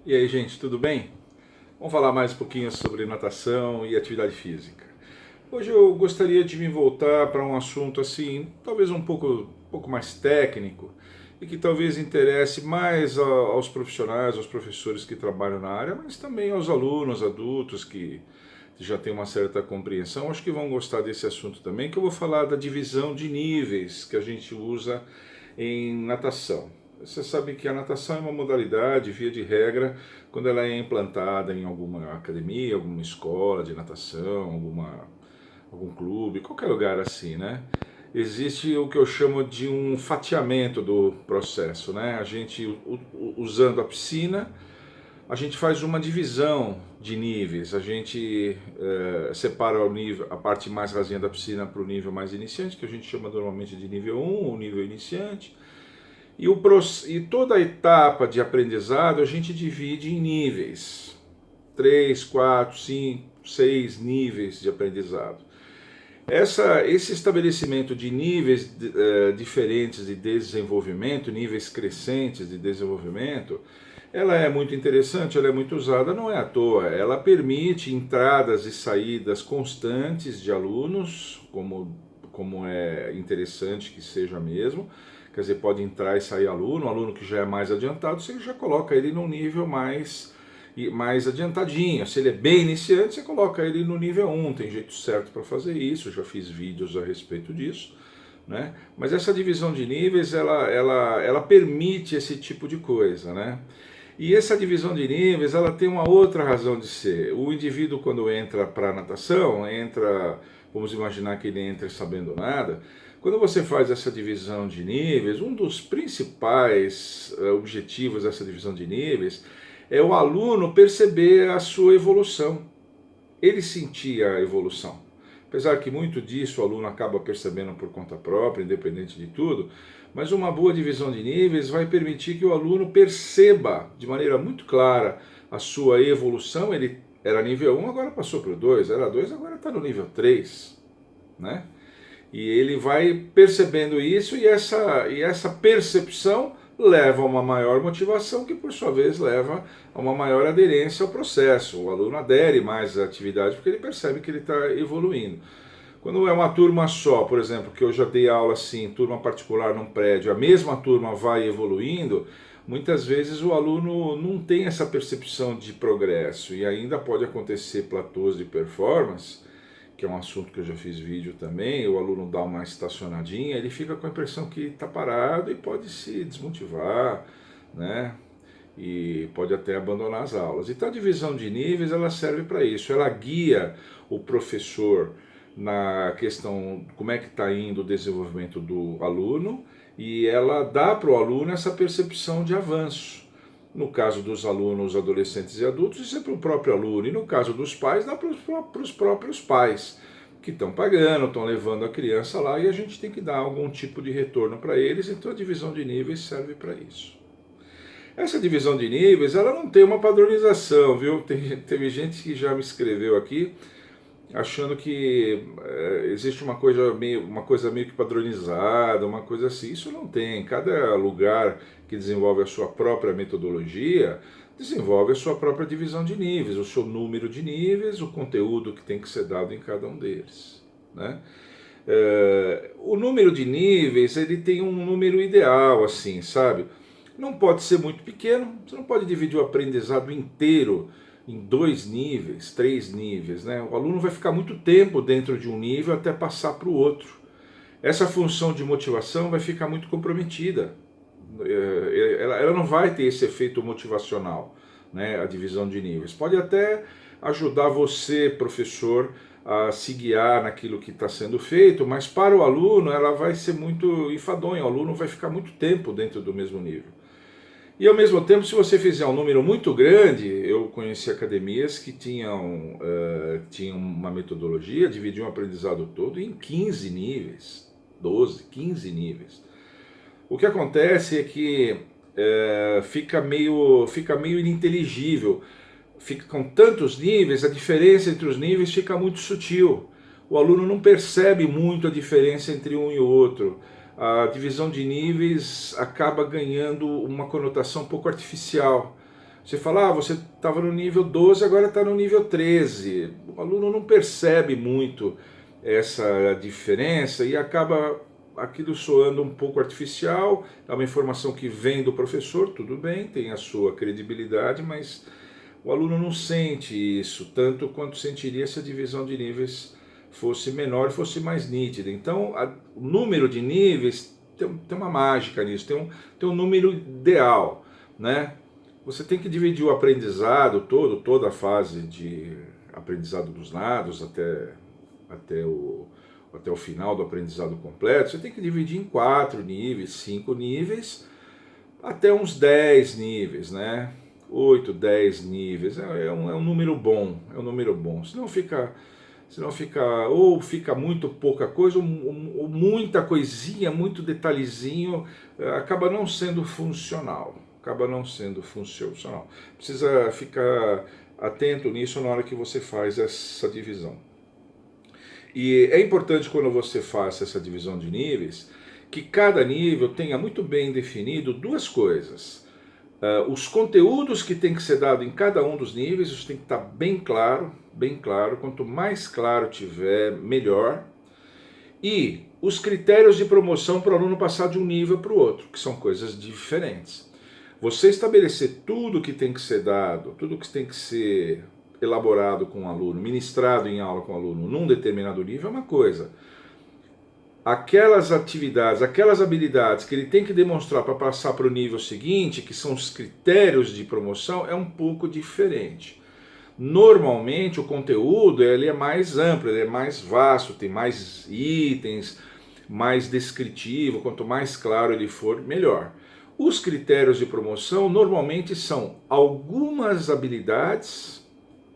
E aí, gente, tudo bem? Vamos falar mais um pouquinho sobre natação e atividade física. Hoje eu gostaria de me voltar para um assunto assim, talvez um pouco mais técnico e que talvez interesse mais aos profissionais, aos professores que trabalham na área, mas também aos alunos, adultos que já têm uma certa compreensão. Acho que vão gostar desse assunto também, que eu vou falar da divisão de níveis que a gente usa em natação. Você sabe que a natação é uma modalidade, via de regra, quando ela é implantada em alguma academia, alguma escola de natação, algum clube, qualquer lugar assim, né? Existe o que eu chamo de um fatiamento do processo, né? A gente, usando a piscina, a gente faz uma divisão de níveis. A gente separa o nível, a parte mais rasinha da piscina para o nível mais iniciante, que a gente chama normalmente de nível um, o nível iniciante. E toda a etapa de aprendizado a gente divide em níveis. 3, 4, 5, 6 níveis de aprendizado. Esse estabelecimento de níveis diferentes de desenvolvimento, níveis crescentes de desenvolvimento, ela é muito interessante, ela é muito usada, não é à toa. Ela permite entradas e saídas constantes de alunos, como é interessante que seja mesmo. Quer dizer, pode entrar e sair aluno, aluno que já é mais adiantado, você já coloca ele num nível mais adiantadinho. Se ele é bem iniciante, você coloca ele no nível 1, tem jeito certo para fazer isso, já fiz vídeos a respeito disso. Né? Mas essa divisão de níveis, ela permite esse tipo de coisa, né? E essa divisão de níveis, ela tem uma outra razão de ser. O indivíduo, quando entra para a natação, vamos imaginar que ele entra sabendo nada. Quando você faz essa divisão de níveis, um dos principais objetivos dessa divisão de níveis é o aluno perceber a sua evolução, ele sentir a evolução. Apesar que muito disso o aluno acaba percebendo por conta própria, independente de tudo, mas uma boa divisão de níveis vai permitir que o aluno perceba de maneira muito clara a sua evolução. Ele era nível 1, agora passou para o 2, era 2, agora está no nível 3, né? E ele vai percebendo isso e essa percepção leva a uma maior motivação, que por sua vez leva a uma maior aderência ao processo. O aluno adere mais à atividade porque ele percebe que ele está evoluindo. Quando é uma turma só, por exemplo, que eu já dei aula assim, turma particular num prédio, a mesma turma vai evoluindo, muitas vezes o aluno não tem essa percepção de progresso e ainda pode acontecer platôs de performance, que é um assunto que eu já fiz vídeo também. O aluno dá uma estacionadinha, ele fica com a impressão que está parado e pode se desmotivar, né? E pode até abandonar as aulas. Então a divisão de níveis, ela serve para isso, ela guia o professor na questão como é que está indo o desenvolvimento do aluno e ela dá para o aluno essa percepção de avanço. No caso dos alunos, adolescentes e adultos, isso é para o próprio aluno. E no caso dos pais, dá para os próprios pais, que estão pagando, estão levando a criança lá, e a gente tem que dar algum tipo de retorno para eles. Então a divisão de níveis serve para isso. Essa divisão de níveis, ela não tem uma padronização, viu? Teve gente que já me escreveu aqui achando que existe uma coisa meio que padronizada, uma coisa assim. Isso não tem. Cada lugar que desenvolve a sua própria metodologia desenvolve a sua própria divisão de níveis, o seu número de níveis, o conteúdo que tem que ser dado em cada um deles, né? O número de níveis, ele tem um número ideal, assim, sabe? Não pode ser muito pequeno, você não pode dividir o aprendizado inteiro em 2 níveis, 3 níveis, né? O aluno vai ficar muito tempo dentro de um nível até passar para o outro. Essa função de motivação vai ficar muito comprometida. Ela não vai ter esse efeito motivacional, né? A divisão de níveis. Pode até ajudar você, professor, a se guiar naquilo que está sendo feito, mas para o aluno ela vai ser muito enfadonha. O aluno vai ficar muito tempo dentro do mesmo nível. E ao mesmo tempo, se você fizer um número muito grande, eu conheci academias que tinham uma metodologia, dividiam o aprendizado todo em 15 níveis, 12, 15 níveis. O que acontece é que fica meio ininteligível, fica com tantos níveis, a diferença entre os níveis fica muito sutil. O aluno não percebe muito a diferença entre um e o outro. A divisão de níveis acaba ganhando uma conotação um pouco artificial. Você fala, você estava no nível 12, agora está no nível 13. O aluno não percebe muito essa diferença e acaba aquilo soando um pouco artificial. É uma informação que vem do professor, tudo bem, tem a sua credibilidade, mas o aluno não sente isso tanto quanto sentiria se a divisão de níveis fosse menor e fosse mais nítida. Então, o número de níveis tem uma mágica nisso, tem um número ideal, né? Você tem que dividir o aprendizado todo, toda a fase de aprendizado dos dados até o final do aprendizado completo. Você tem que dividir em 4 níveis, 5 níveis, até uns 10 níveis, né? 8, 10 níveis. É um número bom, é um número bom. Senão fica ou fica muito pouca coisa, ou muita coisinha, muito detalhezinho, acaba não sendo funcional. Precisa ficar atento nisso na hora que você faz essa divisão. E é importante quando você faça essa divisão de níveis, que cada nível tenha muito bem definido 2 coisas. Os conteúdos que tem que ser dado em cada um dos níveis, isso tem que estar bem claro, bem claro. Quanto mais claro tiver, melhor. E os critérios de promoção para o aluno passar de um nível para o outro, que são coisas diferentes. Você estabelecer tudo que tem que ser dado, tudo que tem que ser elaborado com o aluno, ministrado em aula com o aluno num determinado nível é uma coisa. Aquelas atividades, aquelas habilidades que ele tem que demonstrar para passar para o nível seguinte, que são os critérios de promoção, é um pouco diferente. Normalmente o conteúdo ele é mais amplo, ele é mais vasto, tem mais itens, mais descritivo, quanto mais claro ele for, melhor. Os critérios de promoção normalmente são algumas habilidades,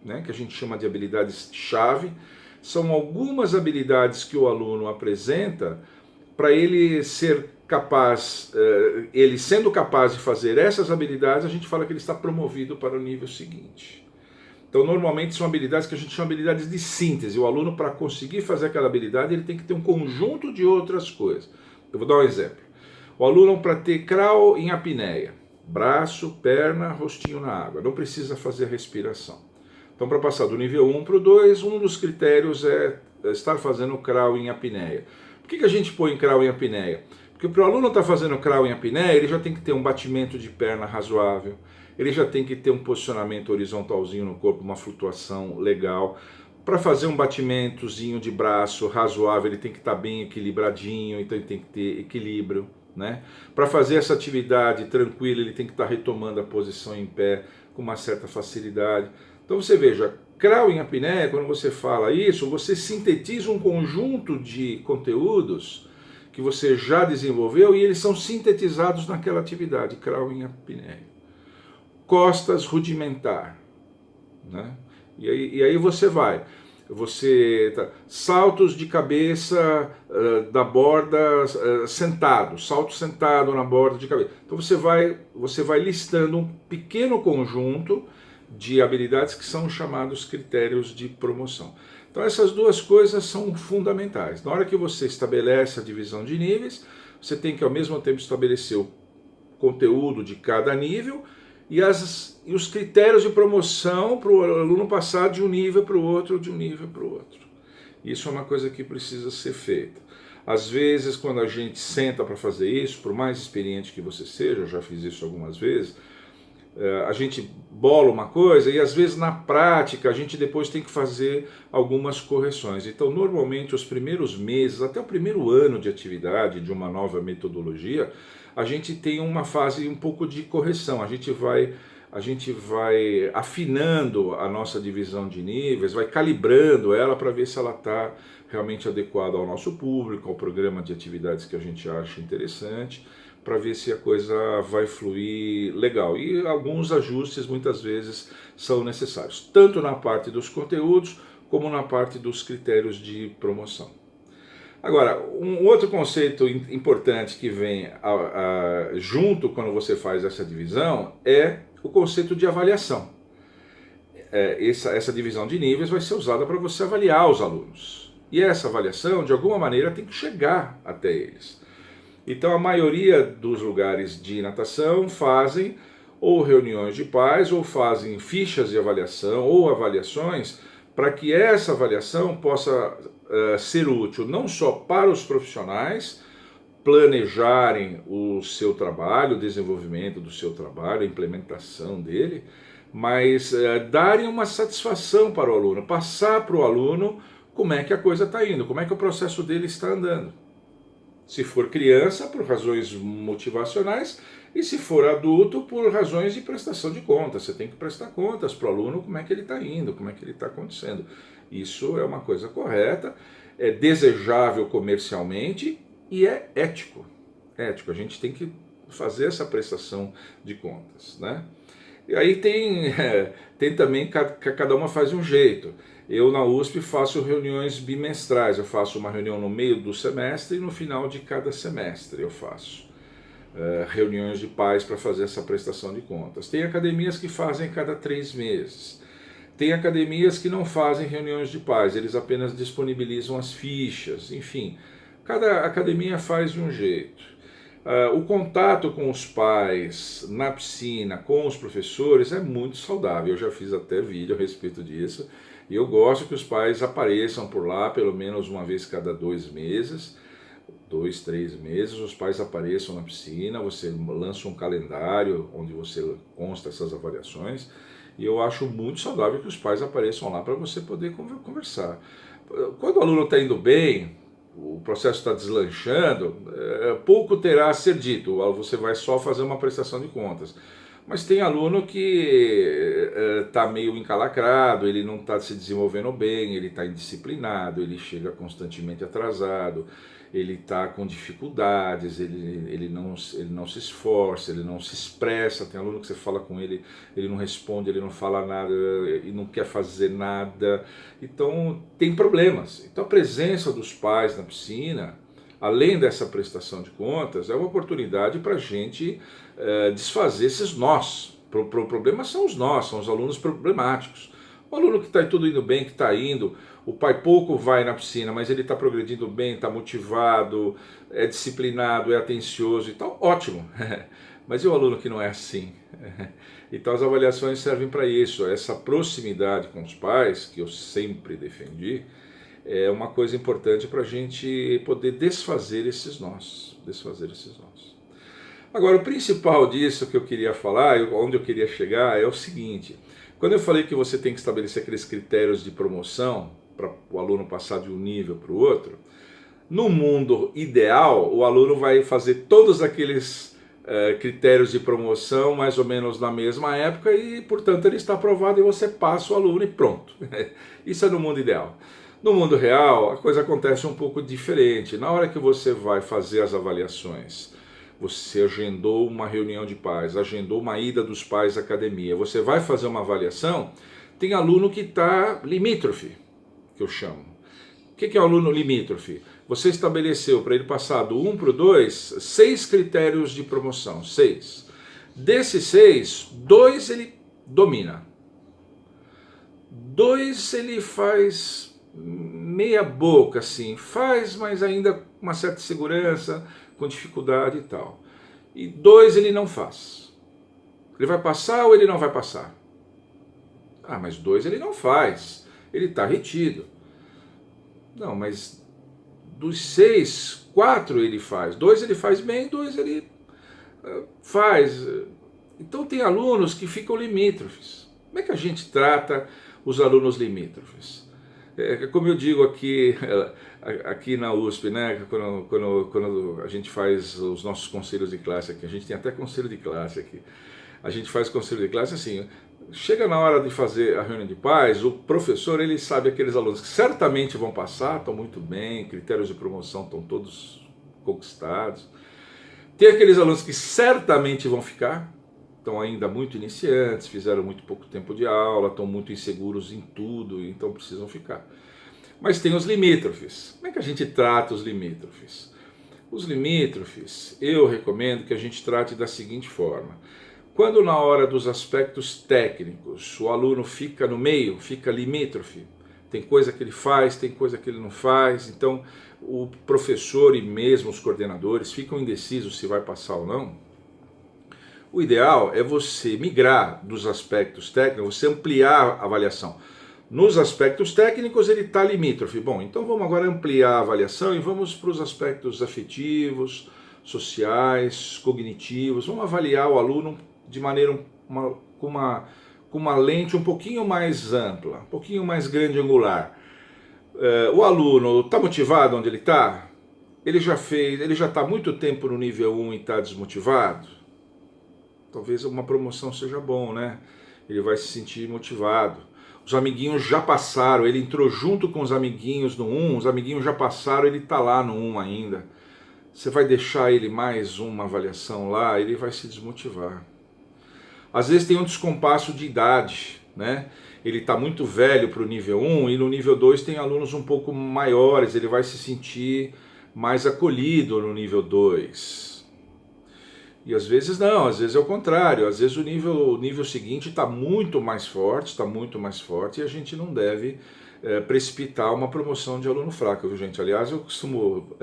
né, que a gente chama de habilidades-chave, são algumas habilidades que o aluno apresenta para ele ser capaz, ele sendo capaz de fazer essas habilidades, a gente fala que ele está promovido para o nível seguinte. Então, normalmente são habilidades que a gente chama de habilidades de síntese. O aluno, para conseguir fazer aquela habilidade, ele tem que ter um conjunto de outras coisas. Eu vou dar um exemplo. O aluno, para ter crawl em apneia, braço, perna, rostinho na água, não precisa fazer respiração. Então, para passar do nível 1 para o 2, um dos critérios é estar fazendo crawl em apneia. Por que a gente põe crawl em apneia? Porque para o aluno estar fazendo crawl em apneia, ele já tem que ter um batimento de perna razoável, ele já tem que ter um posicionamento horizontalzinho no corpo, uma flutuação legal. Para fazer um batimentozinho de braço razoável, ele tem que estar bem equilibradinho, então ele tem que ter equilíbrio, né? Para fazer essa atividade tranquila, ele tem que estar retomando a posição em pé com uma certa facilidade. Então você veja, crawl em apneia, quando você fala isso, você sintetiza um conjunto de conteúdos que você já desenvolveu e eles são sintetizados naquela atividade, crawl em apneia. Costas rudimentar, né? E aí você vai, saltos de cabeça da borda sentado, salto sentado na borda de cabeça. Então você vai listando um pequeno conjunto de habilidades que são chamados critérios de promoção. Então essas 2 coisas são fundamentais. Na hora que você estabelece a divisão de níveis, você tem que ao mesmo tempo estabelecer o conteúdo de cada nível e os critérios de promoção para o aluno passar de um nível para o outro, de um nível para o outro. Isso é uma coisa que precisa ser feita. Às vezes, quando a gente senta para fazer isso, por mais experiente que você seja, eu já fiz isso algumas vezes, a gente bola uma coisa e às vezes na prática a gente depois tem que fazer algumas correções. Então, normalmente, os primeiros meses, até o primeiro ano de atividade de uma nova metodologia, a gente tem uma fase um pouco de correção. A gente vai afinando a nossa divisão de níveis, vai calibrando ela para ver se ela está realmente adequada ao nosso público, ao programa de atividades que a gente acha interessante, para ver se a coisa vai fluir legal. E alguns ajustes muitas vezes são necessários, tanto na parte dos conteúdos como na parte dos critérios de promoção. Agora, um outro conceito importante que vem junto quando você faz essa divisão é o conceito de avaliação. Essa divisão de níveis vai ser usada para você avaliar os alunos. E essa avaliação, de alguma maneira, tem que chegar até eles. Então, a maioria dos lugares de natação fazem ou reuniões de pais, ou fazem fichas de avaliação ou avaliações, para que essa avaliação possa ser útil não só para os profissionais planejarem o seu trabalho, o desenvolvimento do seu trabalho, a implementação dele, mas darem uma satisfação para o aluno, passar para o aluno como é que a coisa está indo, como é que o processo dele está andando. Se for criança, por razões motivacionais, e se for adulto, por razões de prestação de contas. Você tem que prestar contas para o aluno como é que ele está indo, como é que ele está acontecendo. Isso é uma coisa correta, é desejável comercialmente e é ético. Ético, a gente tem que fazer essa prestação de contas, né? E aí tem também, cada uma faz de um jeito. Eu na USP faço reuniões bimestrais, eu faço uma reunião no meio do semestre e no final de cada semestre eu faço reuniões de pais para fazer essa prestação de contas. Tem academias que fazem cada 3 meses. Tem academias que não fazem reuniões de pais, eles apenas disponibilizam as fichas, enfim. Cada academia faz de um jeito. O contato com os pais na piscina, com os professores, é muito saudável. Eu já fiz até vídeo a respeito disso. E eu gosto que os pais apareçam por lá pelo menos uma vez cada 2 meses, 2, 3 meses, os pais apareçam na piscina, você lança um calendário onde você consta essas avaliações. E eu acho muito saudável que os pais apareçam lá para você poder conversar. Quando o aluno está indo bem, o processo está deslanchando, pouco terá a ser dito, você vai só fazer uma prestação de contas. Mas tem aluno que está meio encalacrado, ele não está se desenvolvendo bem, ele está indisciplinado, ele chega constantemente atrasado, ele está com dificuldades, ele não se esforça, ele não se expressa. Tem aluno que você fala com ele, ele não responde, ele não fala nada e não quer fazer nada. Então tem problemas. Então a presença dos pais na piscina, além dessa prestação de contas, é uma oportunidade para a gente desfazer esses nós. O problema são os nós, são os alunos problemáticos. O aluno que está tudo indo bem, que está indo, o pai pouco vai na piscina, mas ele está progredindo bem, está motivado, é disciplinado, é atencioso e tal, ótimo. Mas e o aluno que não é assim? Então as avaliações servem para isso, essa proximidade com os pais, que eu sempre defendi, é uma coisa importante para a gente poder desfazer esses nós. Agora, o principal disso que eu queria falar, onde eu queria chegar, é o seguinte: quando eu falei que você tem que estabelecer aqueles critérios de promoção para o aluno passar de um nível para o outro, no mundo ideal, o aluno vai fazer todos aqueles critérios de promoção mais ou menos na mesma época e, portanto, ele está aprovado e você passa o aluno e pronto. Isso é no mundo ideal. No mundo real, a coisa acontece um pouco diferente. Na hora que você vai fazer as avaliações, você agendou uma reunião de pais, agendou uma ida dos pais à academia, você vai fazer uma avaliação, tem aluno que está limítrofe, que eu chamo. O que é o aluno limítrofe? Você estabeleceu para ele passar do 1 para o 2, 6 critérios de promoção, 6. Desses 6, 2 ele domina. 2 ele faz meia boca, assim, faz, mas ainda com uma certa segurança, com dificuldade e tal. E 2 ele não faz. Ele vai passar ou ele não vai passar? Ah, mas 2 ele não faz. Ele está retido. Não, mas dos 6, 4 ele faz. 2 ele faz bem, 2 ele faz. Então tem alunos que ficam limítrofes. Como é que a gente trata os alunos limítrofes? Como eu digo aqui na USP, né, quando a gente faz os nossos conselhos de classe aqui, a gente tem até conselho de classe aqui, a gente faz conselho de classe assim, chega na hora de fazer a reunião de pais, o professor ele sabe aqueles alunos que certamente vão passar, estão muito bem, critérios de promoção estão todos conquistados, tem aqueles alunos que certamente vão ficar, estão ainda muito iniciantes, fizeram muito pouco tempo de aula, estão muito inseguros em tudo, então precisam ficar. Mas tem os limítrofes. Como é que a gente trata os limítrofes? Os limítrofes, eu recomendo que a gente trate da seguinte forma. Quando na hora dos aspectos técnicos o aluno fica no meio, fica limítrofe, tem coisa que ele faz, tem coisa que ele não faz, então o professor e mesmo os coordenadores ficam indecisos se vai passar ou não, O ideal é você migrar dos aspectos técnicos, você ampliar a avaliação. Nos aspectos técnicos ele está limítrofe. Bom, então vamos agora ampliar a avaliação e vamos para os aspectos afetivos, sociais, cognitivos. Vamos avaliar o aluno de maneira com uma lente um pouquinho mais ampla, um pouquinho mais grande angular. O aluno está motivado onde ele está? Ele já está há muito tempo no nível 1 e está desmotivado? Talvez uma promoção seja bom, né? Ele vai se sentir motivado. Os amiguinhos já passaram, ele entrou junto com os amiguinhos no 1, os amiguinhos já passaram, ele está lá no 1 ainda. Você vai deixar ele mais uma avaliação lá, ele vai se desmotivar. Às vezes tem um descompasso de idade, né? Ele está muito velho para o nível 1 e no nível 2 tem alunos um pouco maiores, ele vai se sentir mais acolhido no nível 2. E às vezes não, às vezes é o contrário, às vezes o nível seguinte está muito mais forte, e a gente não deve precipitar uma promoção de aluno fraco, viu gente? Aliás, eu costumo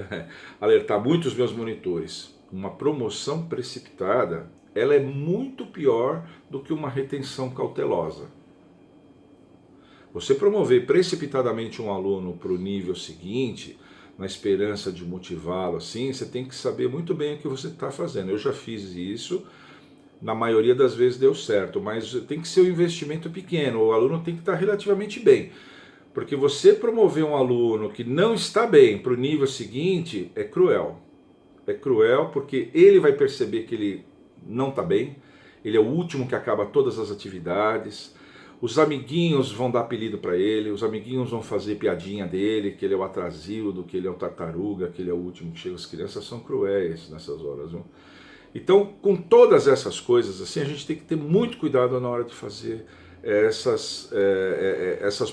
alertar muito os meus monitores, uma promoção precipitada, ela é muito pior do que uma retenção cautelosa. Você promover precipitadamente um aluno para o nível seguinte, na esperança de motivá-lo assim, você tem que saber muito bem o que você está fazendo. Eu já fiz isso, na maioria das vezes deu certo, mas tem que ser um investimento pequeno, o aluno tem que estar relativamente bem. Porque você promover um aluno que não está bem para o nível seguinte é cruel. É cruel porque ele vai perceber que ele não está bem, ele é o último que acaba todas as atividades. Os amiguinhos vão dar apelido para ele, os amiguinhos vão fazer piadinha dele, que ele é o atrasildo, que ele é o tartaruga, que ele é o último que chega. As crianças são cruéis nessas horas, viu? Então, com todas essas coisas, assim, a gente tem que ter muito cuidado na hora de fazer essas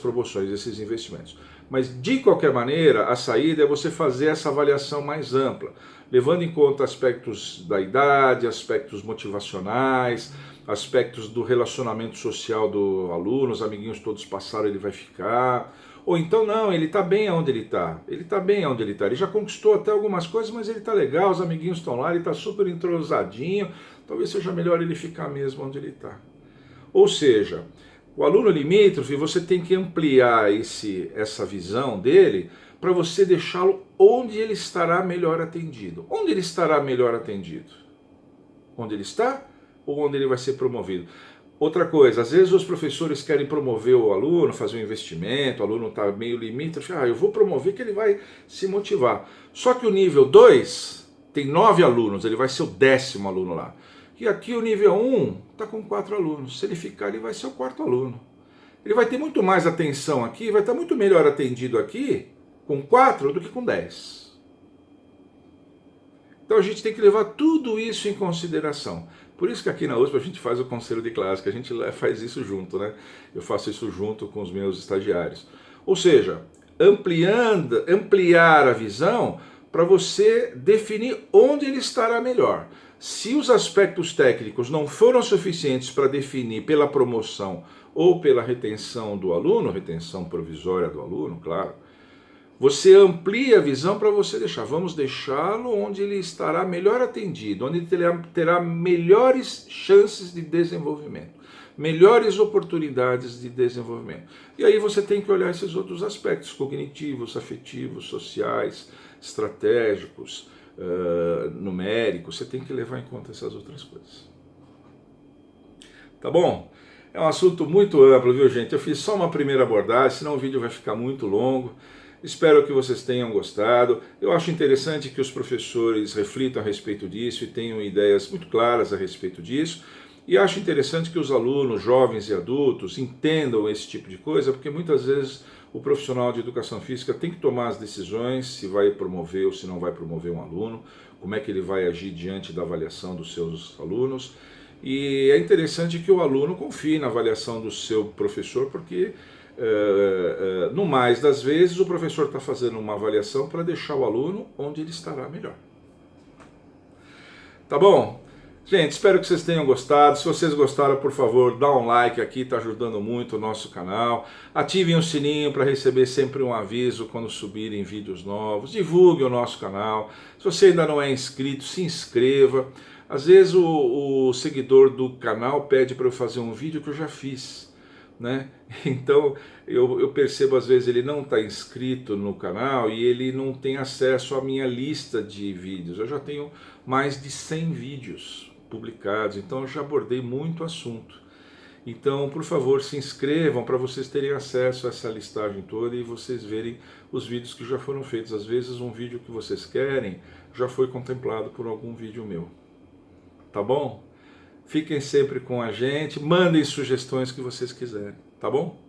promoções, esses investimentos. Mas, de qualquer maneira, a saída é você fazer essa avaliação mais ampla, levando em conta aspectos da idade, aspectos motivacionais, aspectos do relacionamento social do aluno, os amiguinhos todos passaram, ele vai ficar. Ou então não, ele está bem onde ele está. Ele está bem onde ele está. Ele já conquistou até algumas coisas, mas ele está legal, os amiguinhos estão lá, ele está super entrosadinho. Talvez seja melhor ele ficar mesmo onde ele está. Ou seja, o aluno limítrofe, você tem que ampliar essa visão dele para você deixá-lo onde ele estará melhor atendido. Onde ele estará melhor atendido? Onde ele está? Ou onde ele vai ser promovido. Outra coisa, às vezes os professores querem promover o aluno, fazer um investimento, o aluno está meio limítrofe, eu vou promover que ele vai se motivar. Só que o nível 2 tem 9 alunos, ele vai ser o 10º aluno lá. E aqui o nível 1 está com 4 alunos, se ele ficar ele vai ser o 4º aluno. Ele vai ter muito mais atenção aqui, vai estar muito melhor atendido aqui com 4 do que com 10. Então a gente tem que levar tudo isso em consideração. Por isso que aqui na USP a gente faz o conselho de classe, que a gente faz isso junto, né? Eu faço isso junto com os meus estagiários. Ou seja, ampliar a visão para você definir onde ele estará melhor. Se os aspectos técnicos não foram suficientes para definir pela promoção ou pela retenção do aluno, retenção provisória do aluno, claro, você amplia a visão para você vamos deixá-lo onde ele estará melhor atendido, onde ele terá melhores chances de desenvolvimento, melhores oportunidades de desenvolvimento. E aí você tem que olhar esses outros aspectos, cognitivos, afetivos, sociais, estratégicos, numéricos, você tem que levar em conta essas outras coisas. Tá bom? É um assunto muito amplo, viu gente? Eu fiz só uma primeira abordagem, senão o vídeo vai ficar muito longo. Espero que vocês tenham gostado. Eu acho interessante que os professores reflitam a respeito disso e tenham ideias muito claras a respeito disso. E acho interessante que os alunos, jovens e adultos, entendam esse tipo de coisa, porque muitas vezes o profissional de educação física tem que tomar as decisões se vai promover ou se não vai promover um aluno, como é que ele vai agir diante da avaliação dos seus alunos. E é interessante que o aluno confie na avaliação do seu professor, porque no mais das vezes o professor está fazendo uma avaliação para deixar o aluno onde ele estará melhor. Tá bom? Gente, espero que vocês tenham gostado. Se vocês gostaram, por favor, dá um like aqui, está ajudando muito o nosso canal. Ativem o sininho para receber sempre um aviso quando subirem vídeos novos. Divulguem o nosso canal. Se você ainda não é inscrito, se inscreva. Às vezes o seguidor do canal pede para eu fazer um vídeo que eu já fiz, né? Então eu percebo às vezes ele não está inscrito no canal e ele não tem acesso à minha lista de vídeos. Eu já tenho mais de 100 vídeos publicados, então eu já abordei muito assunto. Então, por favor, se inscrevam para vocês terem acesso a essa listagem toda e vocês verem os vídeos que já foram feitos. Às vezes um vídeo que vocês querem já foi contemplado por algum vídeo meu. Tá bom? Fiquem sempre com a gente, mandem sugestões que vocês quiserem, tá bom?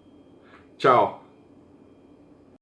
Tchau!